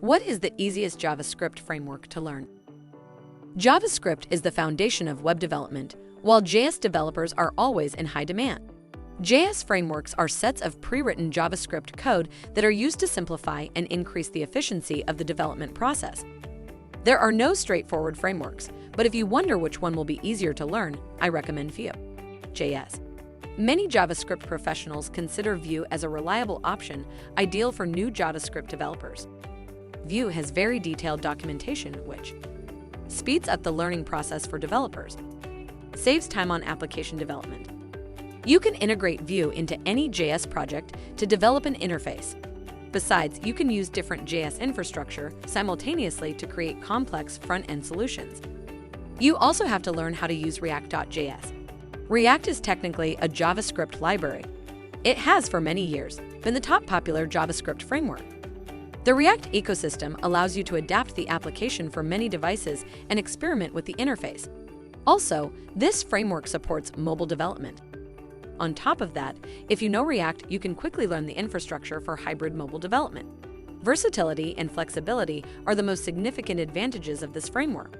What is the easiest JavaScript framework to learn? JavaScript is the foundation of web development, while JS developers are always in high demand. JS frameworks are sets of pre-written JavaScript code that are used to simplify and increase the efficiency of the development process. There are no straightforward frameworks, but if you wonder which one will be easier to learn, I recommend Vue.js. Many JavaScript professionals consider Vue as a reliable option, ideal for new JavaScript developers. Vue has very detailed documentation, which speeds up the learning process for developers, saves time on application development. You can integrate Vue into any JS project to develop an interface. Besides, you can use different JS infrastructure simultaneously to create complex front-end solutions. You also have to learn how to use React.js. React is technically a JavaScript library. It has for many years been the top popular JavaScript framework. The React ecosystem allows you to adapt the application for many devices and experiment with the interface. Also, this framework supports mobile development. On top of that, if you know React, you can quickly learn the infrastructure for hybrid mobile development. Versatility and flexibility are the most significant advantages of this framework.